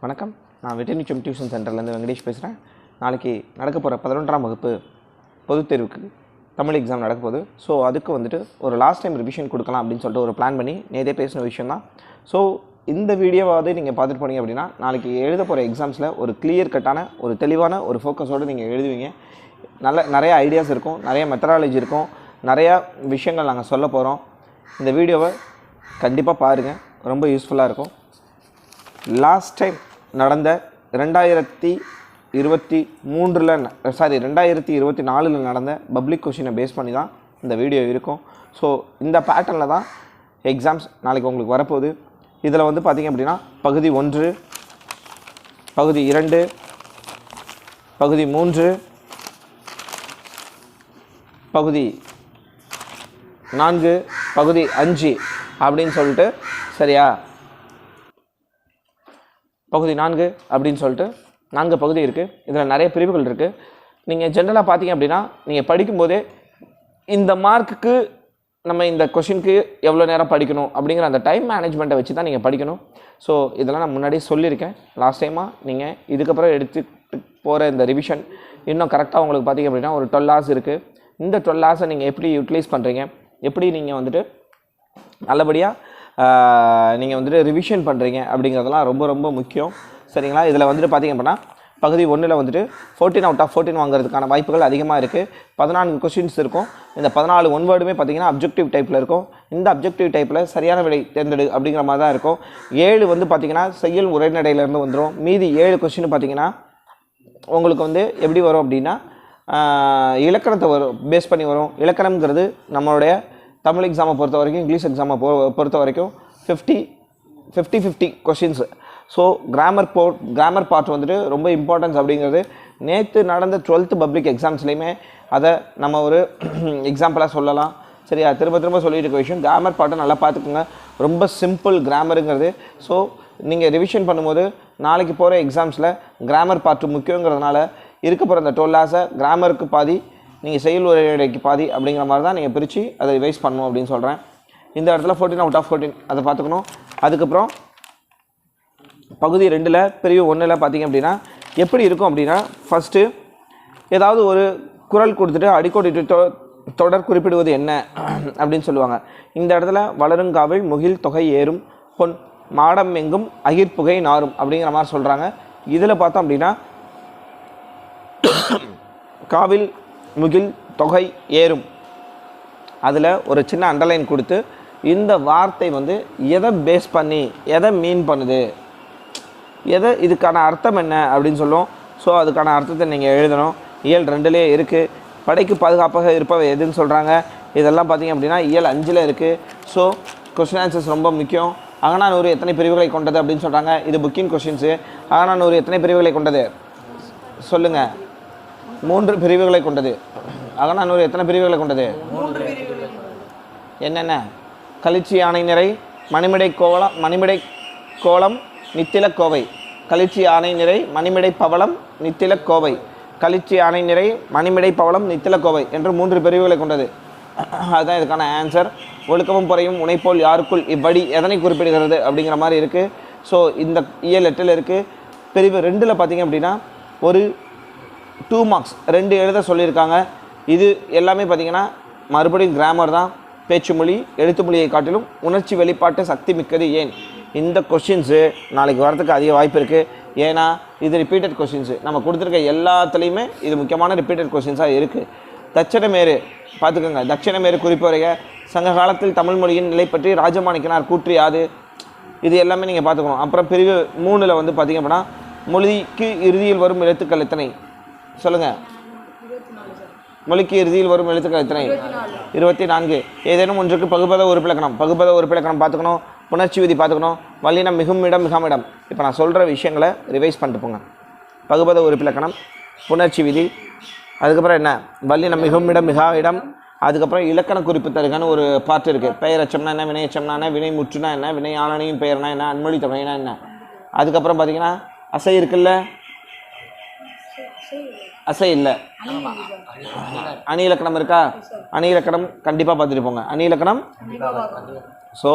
வணக்கம். நான் வெற்றிநிச்சயம் டியூஷன் சென்டர்லேருந்து வெங்கடேஷ் பேசுகிறேன். நாளைக்கு நடக்க போகிற 11ஆம் வகுப்பு பொதுத் தேர்வுக்கு தமிழ் எக்ஸாம் நடக்க போகுது. ஸோ அதுக்கு வந்துட்டு ஒரு லாஸ்ட் டைம் ரிவிஷன் கொடுக்கலாம் அப்படின்னு சொல்லிட்டு ஒரு பிளான் பண்ணி நேரே பேசின விஷயம் தான். ஸோ இந்த வீடியோவாவது நீங்கள் பார்த்துட்டு போனீங்க அப்படின்னா நாளைக்கு எழுத போகிற எக்ஸாம்ஸில் ஒரு கிளியர் கட்டான ஒரு தெளிவான ஒரு ஃபோக்கஸோடு நீங்கள் எழுதுவீங்க. நிறைய ஐடியாஸ் இருக்கும், நிறைய மெத்தடாலஜி இருக்கும், நிறையா விஷயங்கள் நாங்கள் சொல்ல போகிறோம். இந்த வீடியோவை கண்டிப்பாக பாருங்கள், ரொம்ப யூஸ்ஃபுல்லாக இருக்கும். லாஸ்ட் டைம் நடந்த 2024 நடந்த பப்ளிக் கொஷினை பேஸ் பண்ணி தான் இந்த வீடியோ இருக்கும். ஸோ இந்த பேட்டர்னில் தான் எக்ஸாம்ஸ் நாளைக்கு உங்களுக்கு வரப்போகுது. இதில் வந்து பார்த்திங்க அப்படின்னா பகுதி 1, பகுதி 2, பகுதி 3, பகுதி 4, பகுதி 5 அப்படின்னு சொல்லிட்டு சரியா, பகுதி 4 அப்படின்னு சொல்லிட்டு 4 பகுதி இருக்குது. இதில் நிறைய பிரிவுகள் இருக்குது. நீங்கள் ஜென்ரலாக பார்த்தீங்க அப்படின்னா நீங்கள் படிக்கும்போதே இந்த மார்க்குக்கு நம்ம இந்த கொஷினுக்கு எவ்வளோ நேரம் படிக்கணும் அப்படிங்கிற அந்த டைம் மேனேஜ்மெண்ட்டை வச்சு தான் நீங்கள் படிக்கணும். ஸோ இதெல்லாம் நான் முன்னாடியே சொல்லியிருக்கேன். லாஸ்ட் டைமாக நீங்கள் இதுக்கப்புறம் எடுத்துகிட்டு போகிற இந்த ரிவிஷன் இன்னும் கரெக்டாக உங்களுக்கு பார்த்திங்க அப்படின்னா ஒரு 12 hours இருக்குது. இந்த 12 hours நீங்கள் எப்படி யூட்டிலைஸ் பண்ணுறீங்க, எப்படி நீங்கள் வந்துட்டு நல்லபடியாக நீங்கள் வந்துட்டு ரிவிஷன் பண்ணுறீங்க அப்படிங்கிறதெல்லாம் ரொம்ப ரொம்ப முக்கியம். சரிங்களா? இதில் வந்துட்டு பார்த்திங்க அப்படின்னா பகுதி 1 வந்துட்டு 14 out of 14 வாங்குறதுக்கான வாய்ப்புகள் அதிகமாக இருக்குது. 14 கொஷின்ஸ் இருக்கும். இந்த 14 ஒன் வேர்டுமே பார்த்திங்கன்னா அப்ஜெக்டிவ் டைப்பில் இருக்கும். இந்த அப்ஜெக்டிவ் டைப்பில் சரியான விடை தேர்ந்தெடு அப்படிங்கிற மாதிரி தான் இருக்கும். 7 வந்து பார்த்திங்கன்னா செய்யுள் உரைநடையிலேருந்து வந்துடும். மீதி 7 கொஷின் பார்த்திங்கன்னா உங்களுக்கு வந்து எப்படி வரும் அப்படின்னா இலக்கணத்தை பேஸ் பண்ணி வரும். இலக்கணம்ங்கிறது நம்மளுடைய தமிழ் எக்ஸாமை பொறுத்த வரைக்கும், இங்கிலீஷ் எக்ஸாமை பொறுத்த வரைக்கும் 50-50 கொஷின்ஸ். ஸோ கிராமர் பார்ட் வந்துட்டு ரொம்ப இம்பார்ட்டன்ஸ் அப்படிங்கிறது நேற்று நடந்த 12th பப்ளிக் எக்ஸாம்ஸ்லேயுமே அதை நம்ம ஒரு எக்ஸாம்பிளாக சொல்லலாம். சரியா? திரும்ப சொல்லிட்டு இருக்க விஷயம், கிராமர் பார்ட்டை நல்லா பார்த்துக்குங்க. ரொம்ப சிம்பிள் கிராமருங்கிறது. ஸோ நீங்கள் ரிவிஷன் பண்ணும்போது நாளைக்கு போகிற எக்ஸாம்ஸில் கிராமர் பார்ட்டு முக்கியங்கிறதுனால இருக்க போகிற அந்த 12 hours கிராமருக்கு பாதி, நீங்கள் செய்யுள் உரைநடைக்கு பாதி அப்படிங்கிற மாதிரி தான் நீங்கள் பிரித்து அதை ரிவைஸ் பண்ணணும் அப்படின்னு சொல்கிறேன். இந்த இடத்துல 14 out of 14 அதை பார்த்துக்கணும். அதுக்கப்புறம் பகுதி 2 பிரிவு 1 பார்த்திங்க அப்படின்னா எப்படி இருக்கும் அப்படின்னா ஃபஸ்ட்டு ஏதாவது ஒரு குறள் கொடுத்துட்டு அடிக்கோடிட்டு தொடர் குறிப்பிடுவது என்ன அப்படின்னு சொல்லுவாங்க. இந்த இடத்துல வளருங்காவில் முகில் தொகை ஏறும் பொன் மாடம் எங்கும் அகிர்புகை நாரும் அப்படிங்கிற மாதிரி சொல்கிறாங்க. இதில் பார்த்தோம் அப்படின்னா காவில் முகில் தொகை ஏறும், அதில் ஒரு சின்ன அண்டர்லைன் கொடுத்து இந்த வார்த்தை வந்து எதை பேஸ் பண்ணி எதை மீன் பண்ணுது, இதுக்கான அர்த்தம் என்ன அப்படின்னு சொல்லுவோம். ஸோ அதுக்கான அர்த்தத்தை நீங்கள் எழுதணும். இயல் 2 இருக்குது. படைக்கு பாதுகாப்பாக இருப்பவை எதுன்னு சொல்கிறாங்க. இதெல்லாம் பார்த்திங்க அப்படின்னா இயல் 5 இருக்குது. ஸோ கொஸ்டின் ஆன்சர்ஸ் ரொம்ப முக்கியம். அகநானூறு எத்தனை பிரிவுகளை கொண்டது அப்படின்னு சொல்கிறாங்க. இது புக்கிங் கொஷின்ஸு. அகநானூறு எத்தனை பிரிவுகளை கொண்டது சொல்லுங்கள். 3 பிரிவுகளை கொண்டது. அகநானூறு எத்தனை பிரிவுகளை கொண்டது? 3 என்னென்ன? கலிச்சி யானை நிறை, மணிமிடை கோலம், நித்தில கோவை. கலிச்சி யானை நிறை, மணிமிடை பவளம், நித்தில கோவை. கலிச்சி யானை நிறை, மணிமிடை பவளம், நித்தில கோவை என்று 3 பிரிவுகளை கொண்டது. அதுதான் இதுக்கான ஆன்சர். ஒழுக்கமும் பொறையும் உனைப்போல் யாருக்குள் இவ்வடி எதனை குறிப்பிடுகிறது அப்படிங்கிற மாதிரி இருக்குது. ஸோ இந்த இயல் 8 இருக்குது. பிரிவு 2 பார்த்திங்க அப்படின்னா ஒரு 2 marks 2 எழுத சொல்லியிருக்காங்க. இது எல்லாமே பார்த்திங்கன்னா மறுபடியும் கிராமர் தான். பேச்சு மொழி எழுத்து மொழியை காட்டிலும் உணர்ச்சி வெளிப்பாட்டு சக்தி மிக்கது ஏன்? இந்த கொஷின்ஸு நாளைக்கு வரதுக்கு அதிக வாய்ப்பு இருக்குது. ஏன்னா இது ரிப்பீட்டட் கொஷின்ஸு. நம்ம கொடுத்துருக்க எல்லாத்துலேயுமே இது முக்கியமான ரிப்பீட்டட் கொஷின்ஸாக இருக்குது. தட்சிணமேரு பார்த்துக்கோங்க. தட்சிணமேரு குறிப்புரைய சங்க காலத்தில் தமிழ் மொழியின் நிலை பற்றி ராஜமாணிக்கனார் கூற்றியாது. இது எல்லாமே நீங்கள் பார்த்துக்கணும். அப்புறம் பிரிவு 3 வந்து பார்த்திங்க அப்படின்னா மொழிக்கு இறுதியில் வரும் எழுத்துக்கள் எத்தனை சொல்லுங்கள். மொழிக்கு இறுதியில் வரும் எழுத்துக்கள் எத்தனை? 24. ஏதேனும் ஒன்றுக்கு பகுபத உறுப்பிலக்கணம் பார்த்துக்கணும். புணர்ச்சி விதி பார்த்துக்கணும். வல்லினம் மிகுமிடம் மிகாமிடம். இப்போ நான் சொல்கிற விஷயங்களை ரிவைஸ் பண்ணிட்டு போங்க. பகுபத உறுப்பிலக்கணம், புணர்ச்சி விதி, அதுக்கப்புறம் என்ன வல்லினம் மிகுமிடம் மிகா இடம், அதுக்கப்புறம் இலக்கண குறிப்பு தருகன்னு ஒரு பார்ட் இருக்குது. பெயரச்சம்னா என்ன, வினையச்சம்னா என்ன, வினை முற்றுனா என்ன, வினை ஆளனையும் பெயர்னா என்ன, அன்மொழி தொகைனா என்ன. அதுக்கப்புறம் பார்த்திங்கன்னா அசை இருக்குல்ல, அசை இல்லை, அணி இலக்கணம் இருக்கா? அணி இலக்கணம் கண்டிப்பாக பார்த்துட்டு போங்க. அணி இலக்கணம். ஸோ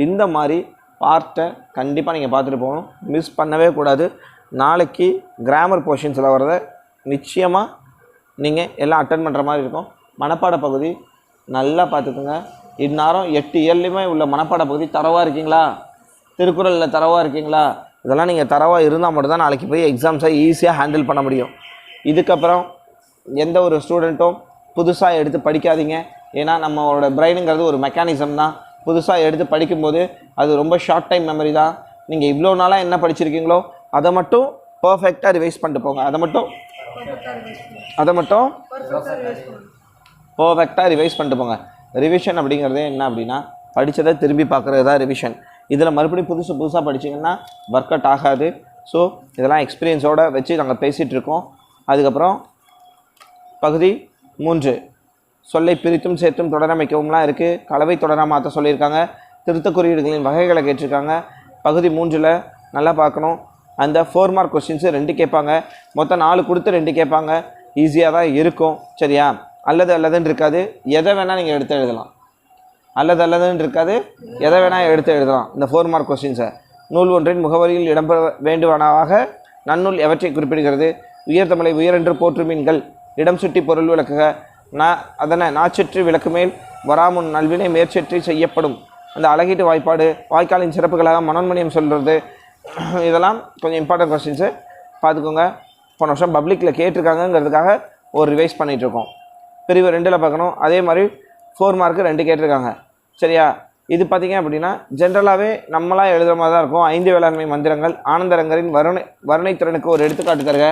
இந்த மாதிரி பார்ட்டை கண்டிப்பாக நீங்கள் பார்த்துட்டு போகணும், மிஸ் பண்ணவே கூடாது. நாளைக்கு கிராமர் போர்ஷன்ஸில் வரதை நிச்சயமாக நீங்கள் எல்லாம் அட்டன் பண்ணுற மாதிரி இருக்கும். மனப்பாட பகுதி நல்லா பார்த்துக்குங்க. இந்நேரம் 8 இயர்லையுமே உள்ள மனப்பாட பகுதி தரவாக இருக்கீங்களா? திருக்குறளில் தரவாக இருக்கீங்களா? இதெல்லாம் நீங்கள் தரவாக இருந்தால் மட்டும்தான் நாளைக்கு போய் எக்ஸாம்ஸை ஈஸியாக ஹேண்டில் பண்ண முடியும். இதுக்கப்புறம் எந்த ஒரு ஸ்டூடெண்ட்டும் புதுசாக எடுத்து படிக்காதீங்க. ஏன்னா நம்மளோட பிரெயினுங்கிறது ஒரு மெக்கானிசம் தான். புதுசாக எடுத்து படிக்கும்போது அது ரொம்ப ஷார்ட் டைம் மெமரி தான். நீங்கள் இவ்வளோ நாளாக என்ன படிச்சிருக்கீங்களோ அதை மட்டும் பர்ஃபெக்டாக ரிவைஸ் பண்ணிட்டு போங்க. அதை மட்டும் பர்ஃபெக்டாக ரிவைஸ் பண்ணிட்டு போங்க. ரிவிஷன் அப்படிங்கிறது என்ன அப்படின்னா படித்ததை திரும்பி பார்க்குறது தான் ரிவிஷன். இதில் மறுபடியும் புதுசாக படிச்சிங்கன்னா ஒர்க் அவுட் ஆகாது. ஸோ இதெல்லாம் எக்ஸ்பீரியன்ஸோடு வச்சு நாங்கள் பேசிகிட்டு இருக்கோம். அதுக்கப்புறம் பகுதி 3 சொல்லை பிரித்தும் சேர்த்தும் தொடரமைக்கவும்லாம் இருக்குது. கலவை தொடராக மாற்ற சொல்லியிருக்காங்க. திருத்த குறியீடுகளின் வகைகளை கேட்டிருக்காங்க. பகுதி 3ல் நல்லா பார்க்கணும். அந்த 4 மார்க் கொஸ்டின்ஸு 2 கேட்பாங்க. மொத்தம் 4 கொடுத்து 2 கேட்பாங்க. ஈஸியாக தான் இருக்கும். சரியா? அல்லதுன்னு இருக்காது, எதை வேணால் நீங்கள் எடுத்து எழுதலாம். அல்லதுன்னு இருக்காது, எதை வேணால் எடுத்து எழுதலாம். இந்த 4 மார்க் கொஸ்டின்ஸை நூல் ஒன்றின் முகவரியில் இடம்பெற வேண்டுவனவாக நன்னூல் எவற்றை குறிப்பிடுகிறது? உயர்தமிழை உயரென்று போற்றுமீன்கள் இடம் சுட்டி பொருள் விளக்குக. அதனை நாச்சற்றி விளக்கு மேல் வராமுன் நல்வினை மேற்சற்றி செய்யப்படும். அந்த அழகீட்டு வாய்ப்பாடு வாய்க்காலின் சிறப்புகளாக மனோன்மணியம் சொல்கிறது. இதெல்லாம் கொஞ்சம் இம்பார்ட்டன்ட் கொஸ்டின்ஸு பார்த்துக்கோங்க. போன வருஷம் பப்ளிக்கில் கேட்டிருக்காங்கங்கிறதுக்காக ஒரு ரிவைஸ் பண்ணிகிட்ருக்கோம். பிரிவு 2ல் பார்க்கணும். அதே மாதிரி 4 மார்க்கு 2 கேட்டிருக்காங்க. சரியா? இது பார்த்திங்க அப்படின்னா ஜென்ரலாகவே நம்மளாக எழுதுகிற மாதிரி தான் இருக்கும். 5 வேளாண்மை மந்திரங்கள் ஆனந்தரங்கரின் வருணை திறனுக்கு ஒரு எடுத்துக்காட்டு தருக.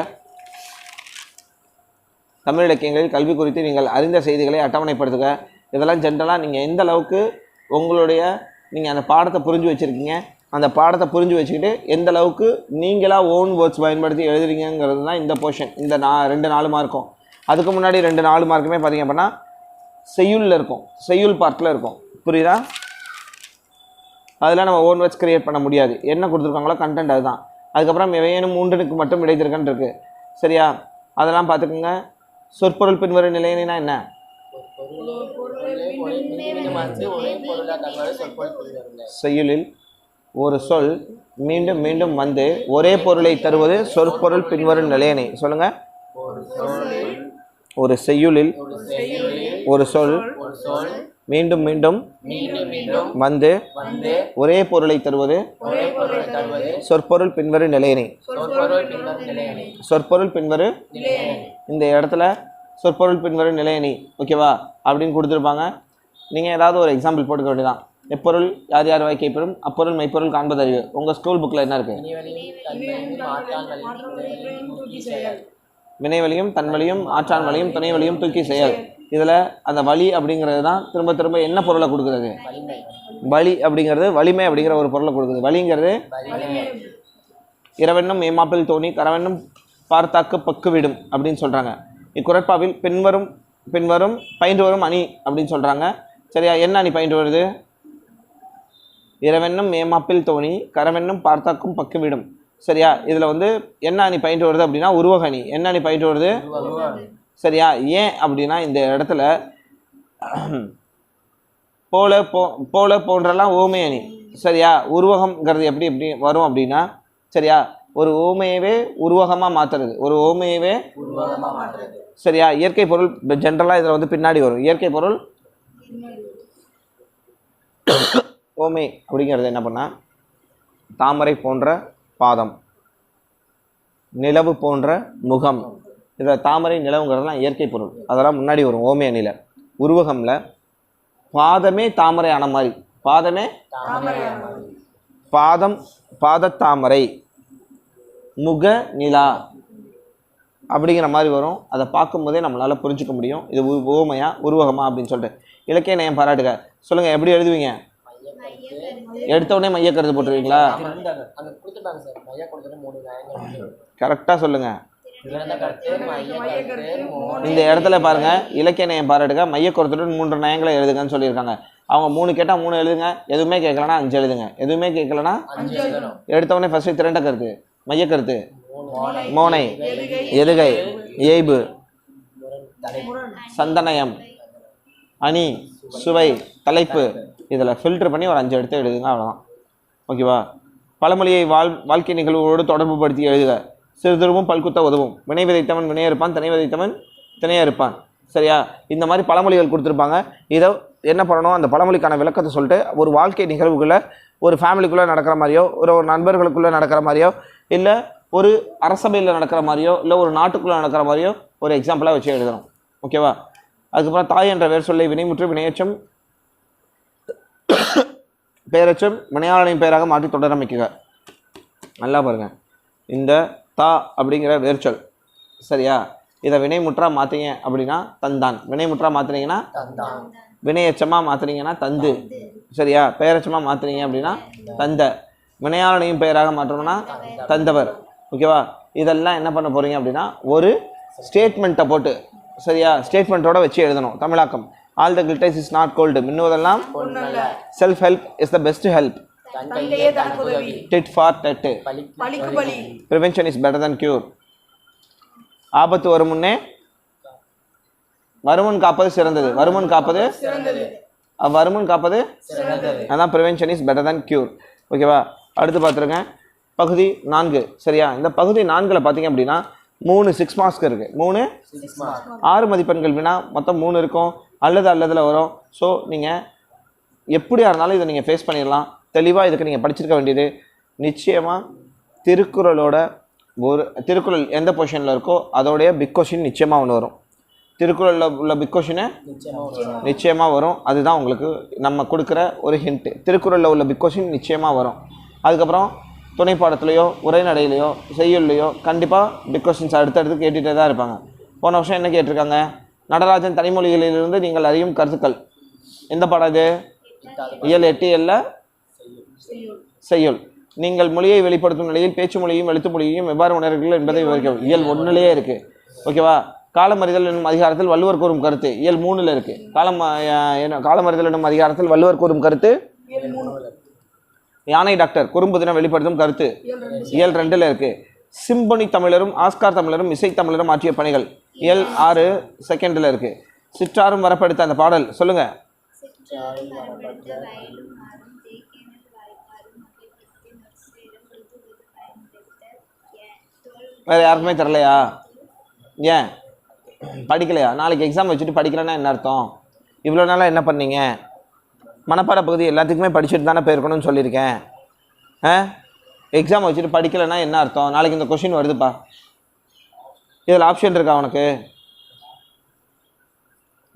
தமிழ் இலக்கியங்களில் கல்வி குறித்து நீங்கள் அறிந்த செய்திகளை அட்டவணைப்படுத்துக. இதெல்லாம் ஜென்ரலாக நீங்கள் எந்த அளவுக்கு நீங்கள் அந்த பாடத்தை புரிஞ்சு வச்சுருக்கீங்க, அந்த பாடத்தை புரிஞ்சு வச்சுக்கிட்டு எந்த அளவுக்கு நீங்களாக ஓன் வேர்ட்ஸ் பயன்படுத்தி எழுதுறீங்கிறது தான் இந்த போர்ஷன். இந்த 2-4 மார்க்கும். அதுக்கு முன்னாடி 2-4 மார்க்குமே பார்த்திங்க அப்படின்னா செய்யுளில் இருக்கும், செய்யுள் பார்ட்டில் இருக்கும். புரியுதா? அதெல்லாம் நம்ம ஓன் வேர்ட்ஸ் க்ரியேட் பண்ண முடியாது. என்ன கொடுத்துருக்காங்களோ கண்டென்ட் அதுதான். அதுக்கப்புறம் எவையேனும் 3க்கு மட்டும் இடைத்திருக்கன் இருக்குது. சரியா? அதெல்லாம் பார்த்துக்குங்க. சொற்பொருள் பின்வரும் நிலையினா என்ன? செய்யுளில் ஒரு சொல் மீண்டும் மீண்டும் வந்து ஒரே பொருளை தருவது சொற்பொருள் பின்வரும் நிலையணை. சொல்லுங்க. ஒரு செய்யுளில் ஒரு சொல் மீண்டும் மீண்டும் வந்து ஒரே பொருளை தருவது சொற்பொருள் பின்வரும் நிலையணை. சொற்பொருள் பின்வரு இந்த இடத்துல சொற்பொருள் பின்வரும் நிலையணி. ஓகேவா? அப்படின்னு கொடுத்துருப்பாங்க. நீங்கள் ஏதாவது ஒரு எக்ஸாம்பிள் போட்டுக்க வேண்டியதான். எப்பொருள் யார் யார் வாய் கைப்பெறும், அப்பொருள் மெய்ப்பொருள் காண்பது அறிவு. உங்கள் ஸ்கூல் புக்கில் என்ன இருக்குது? வினைவழியும் தன்வழியும் ஆற்றான் வழியும் துணை வழியும் தூக்கி செயல். இதில் அந்த வழி அப்படிங்கிறது தான் திரும்ப திரும்ப என்ன பொருளை கொடுக்குறது? வழி அப்படிங்கிறது வலிமை அப்படிங்கிற ஒரு பொருளை கொடுக்குது. வலிங்கிறது இரவென்னும் ஏமாப்பில் தோணி கரவென்னும் பார்த்தாக்கு பக்கு விடும் அப்படின்னு சொல்கிறாங்க. இக்குறட்பாவில் பின்வரும் பயின்று வரும் அணி அப்படின்னு சொல்கிறாங்க. சரியா? என்ன அணி பயின்று வருது? இரவென்னும் ஏமாப்பில் தோணி கரவென்னும் பார்த்தாக்கும் பக்கு விடும். சரியா? இதில் என்ன அணி பயின்று வருது அப்படின்னா உருவக அணி. என்ன அணி பயின்று வருது? சரியா? ஏன் அப்படின்னா இந்த இடத்துல போல போன்றெல்லாம் ஓமை அணி. சரியா? உருவகம்ங்கிறது எப்படி வரும் அப்படின்னா, சரியா, ஒரு ஓமையவே உருவகமாக மாற்றுறது. ஒரு ஓமையவே சரியா? இயற்கை பொருள் ஜென்ரலாக இதில் பின்னாடி வரும். இயற்கை பொருள் ஓமை அப்படிங்கிறது என்ன பண்ணால் தாமரை போன்ற பாதம், நிலவு போன்ற முகம். இதில் தாமரை நிலவுங்கிறதுலாம் இயற்கை பொருள், அதெல்லாம் முன்னாடி வரும் ஓமை அணியில். உருவகமில் பாதமே தாமரை ஆன மாதிரி, பாதமே பாதத்தாமரை முக நிலா அப்படிங்கிற மாதிரி வரும். அதை பார்க்கும்போதே நம்மளால் புரிஞ்சுக்க முடியும் இது ஓமையா உருவகமா அப்படின்னு சொல்லிட்டு. இலக்கிய நயம் பாராட்டுக. சொல்லுங்கள், எப்படி எழுதுவீங்க? எடுத்த உடனே மைய கருத்து போட்டுருவீங்களா? கரெக்டாக சொல்லுங்கள். இந்த இடத்துல பாருங்க, இலக்கிய நயம் பாராட்டுக மைய கருத்துடன் 3 நயங்களை எழுதுங்கன்னு சொல்லியிருக்காங்க. அவங்க 3 கேட்டால் 3 எழுதுங்க, எதுவுமே கேட்கலன்னா 5 எழுதுங்க, எதுவுமே கேட்கலன்னா எடுத்த உடனே ஃபர்ஸ்ட் திரண்ட கருத்து, மைய கருத்து, மோனை, எதுகை, ஏய்பு, சந்தனயம், அணி, சுவை, தலைப்பு, இதில் ஃபில்டர் பண்ணி ஒரு 5 எடுத்து எழுதுங்க, அவ்வளோதான். ஓகேவா? பழமொழியை வாழ்க்கை நிகழ்வுகளோடு தொடர்பு படுத்தி எழுதுக. சிறுதுருவும் பல்குத்த உதவும். வினை விதைத்தவன் வினையே இருப்பான், திணை விதைத்தவன் திணையாக இருப்பான். சரியா? இந்த மாதிரி பழமொழிகள் கொடுத்துருப்பாங்க. இதை என்ன பண்ணணும், அந்த பழமொழிக்கான விளக்கத்தை சொல்லிட்டு ஒரு வாழ்க்கை நிகழ்வுகளை ஒரு ஃபேமிலிக்குள்ளே நடக்கிற மாதிரியோ, ஒரு நண்பர்களுக்குள்ளே நடக்கிற மாதிரியோ, இல்லை ஒரு அரசபையில் நடக்கிற மாதிரியோ, இல்லை ஒரு நாட்டுக்குள்ளே நடக்கிற மாதிரியோ ஒரு எக்ஸாம்பிளாக வச்சு எழுதணும். ஓகேவா? அதுக்கப்புறம் தாய் என்ற வேர் சொல்லை வினைமுற்று வினையச்சம் பெயரச்சம் வினையாளனின் பெயராக மாற்றி தொடரமைக்குக. நல்லா பாருங்கள், இந்த தா அப்படிங்கிற வேர்ச்சொல் சரியா, இதை வினைமுற்றா மாற்றிங்க அப்படின்னா தந்தான். வினைமுற்றா மாற்றினீங்கன்னா வினையச்சமாக மாற்றினீங்கன்னா தந்து. சரியா? பெயரச்சமாக மாற்றினீங்க அப்படின்னா தந்த. வினையாளனையும் பெயராக மாற்றணும்னா தந்தவர். ஓகேவா? இதெல்லாம் என்ன பண்ண போகிறீங்க அப்படின்னா ஒரு ஸ்டேட்மெண்ட்டை போட்டு, சரியா, ஸ்டேட்மெண்ட்டோட வச்சு எழுதணும். தமிழாக்கம். All the glitters is not gold. மின்னுவதெல்லாம் self help is the best help. Tit for tat. Prevention is better than cure. ஆபத்து வரும் முன்னே வருமுன் காப்பது சிறந்தது. வருமுன் காப்பது வருமுன் காப்பது அதான் prevention is better than cure. ஓகேவா? அடுத்து பார்த்துருங்க பகுதி 4. சரியா? இந்த பகுதி 4ல் பார்த்தீங்க அப்படின்னா 3 6 மார்க்ஸ்க்கு இருக்குது. 3 6 மதிப்பெண்கள் வினா மொத்தம் 3 இருக்கும். அல்லதில் வரும். ஸோ நீங்கள் எப்படியா இருந்தாலும் இதை நீங்கள் ஃபேஸ் பண்ணிடலாம். தெளிவாக இதுக்கு நீங்கள் படிச்சிருக்க வேண்டியது நிச்சயமாக திருக்குறளோட திருக்குறள் எந்த பொசிஷனில் இருக்கோ அதோடைய பிக் கொஷின் நிச்சயமாக ஒன்று வரும். திருக்குறளில் உள்ள பிக் கொஷினை நிச்சயமாக வரும். அதுதான் உங்களுக்கு நம்ம கொடுக்குற ஒரு ஹிண்ட்டு. திருக்குறளில் உள்ள பிக் கொஷின் நிச்சயமாக வரும். அதுக்கப்புறம் துணைப்பாடத்துலையோ உரைநடையிலையோ செய்யுள்ளையோ கண்டிப்பாக பிக் கொஷின்ஸ் அடுத்தடுத்து கேட்டுகிட்டே தான் இருப்பாங்க. போன வருஷம் என்ன கேட்டிருக்காங்க? நடராஜன் தனிமொழிகளிலிருந்து நீங்கள் அறியும் கருத்துக்கள். எந்த பாடம் இது? இயல் 8 செய்யுள். நீங்கள் மொழியை வெளிப்படுத்தும் நிலையில் பேச்சு மொழியும் எழுத்து மொழியையும் எவ்வாறு உணர்கிறீர்கள் என்பதை விவரிக்கவும். இயல் 1லேயே இருக்குது. ஓகேவா? காலமறிதல் என்னும் அதிகாரத்தில் வள்ளுவர் கூறும் கருத்து இயல் 3ல் இருக்குது. காலமறிதல் என்னும் அதிகாரத்தில் வள்ளுவர் கூறும் கருத்து யானை டாக்டர் குறும்பு தினம் வெளிப்படுத்தும் கருத்து இயல் 2ல் இருக்குது. சிம்பொனி தமிழரும் ஆஸ்கார் தமிழரும் இசை தமிழரும் ஆற்றிய பணிகள் இயல் 6 செகண்டில் இருக்குது. சிற்றாரும் வரப்படுத்த அந்த பாடல் சொல்லுங்கள். வேறு யாருக்குமே தரலையா? ஏன் படிக்கலையா? நாளைக்கு எக்ஸாம் வச்சுட்டு படிக்கலைன்னா என்ன அர்த்தம்? இவ்வளோ நாளாக என்ன பண்ணீங்க? மனப்பாட பகுதி எல்லாத்துக்குமே படிச்சுட்டு தானே போயிருக்கணும்னு சொல்லியிருக்கேன். எக்ஸாம் வச்சுட்டு படிக்கலைன்னா என்ன அர்த்தம்? நாளைக்கு இந்த கொஷின் வருதுப்பா, இதில் ஆப்ஷன் இருக்கா உனக்கு?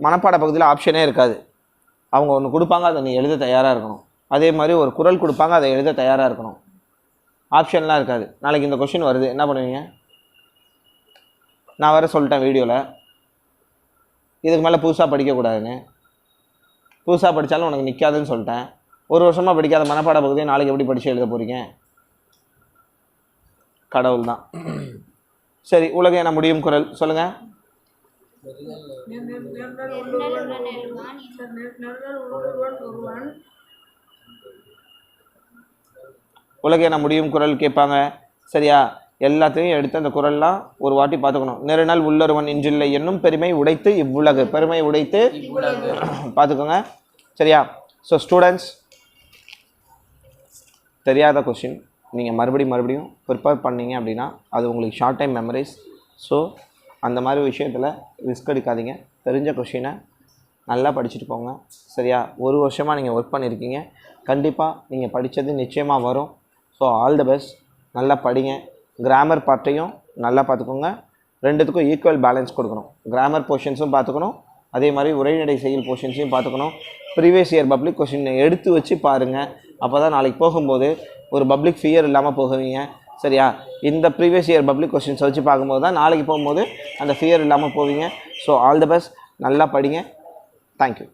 மனப்பாட பகுதியில் ஆப்ஷனே இருக்காது. அவங்க ஒன்று கொடுப்பாங்க, அதை நீ எழுத தயாராக இருக்கணும். அதே மாதிரி ஒரு குறள் கொடுப்பாங்க, அதை எழுத தயாராக இருக்கணும். ஆப்ஷன்லாம் இருக்காது. நாளைக்கு இந்த கொஷின் வருது, என்ன பண்ணுவீங்க? நான் வேறு சொல்லிட்டேன் வீடியோவில், இதுக்கு மேலே புதுசாக படிக்கக்கூடாதுன்னு. புதுசாக படித்தாலும் உனக்கு நிற்காதுன்னு சொல்லிட்டேன். ஒரு வருஷமாக படிக்காத மனப்பாட பகுதியை நாளைக்கு எப்படி படித்து எழுத போகிறீங்க? கடவுள் தான். சரி, உலக என முடியும் குறள் சொல்லுங்கள். உலக என முடியும் குறள் கேட்பாங்க. சரியா? எல்லாத்தையும் எடுத்து அந்த குறள்லாம் ஒரு வாட்டி பார்த்துக்கணும். நெருநாள் உள்ளொருவன் இன்றில்லை என்னும் பெருமை உடைத்து இவ்வுலகு. பெருமை உடைத்து பார்த்துக்கோங்க. சரியா? ஸோ ஸ்டூடெண்ட்ஸ், தெரியாத கொஷின் நீங்கள் மறுபடியும் ப்ரிப்பேர் பண்ணீங்க அப்படின்னா அது உங்களுக்கு ஷார்ட் டைம் மெமரிஸ். ஸோ அந்த மாதிரி விஷயத்தில் ரிஸ்க் எடுக்காதீங்க. தெரிஞ்ச கொஷினை நல்லா படிச்சுட்டு போங்க. சரியா? ஒரு வருஷமாக நீங்கள் ஒர்க் பண்ணியிருக்கீங்க. கண்டிப்பாக நீங்கள் படித்தது நிச்சயமாக வரும். So all the best. நல்லா படிங்க. கிராமர் பார்ட்டையும் நல்லா பார்த்துக்கோங்க. ரெண்டுத்துக்கும் ஈக்குவல் பேலன்ஸ் கொடுக்கணும். கிராமர் போர்ஷன்ஸும் பார்த்துக்கணும், அதே மாதிரி உரைநடை செயல் போர்ஷன்ஸையும் பார்த்துக்கணும். ப்ரீவியஸ் இயர் பப்ளிக் கொஷினை எடுத்து வச்சு பாருங்கள். அப்போ தான் நாளைக்கு போகும்போது ஒரு பப்ளிக் ஃபியர் இல்லாமல் போகுவீங்க. சரியா? இந்த ப்ரீவியஸ் இயர் பப்ளிக் கொஷின்ஸை வச்சு பார்க்கும்போது தான் நாளைக்கு போகும்போது அந்த ஃபியர் இல்லாமல் போவீங்க. So all the best. நல்லா படிங்க. தேங்க்யூ.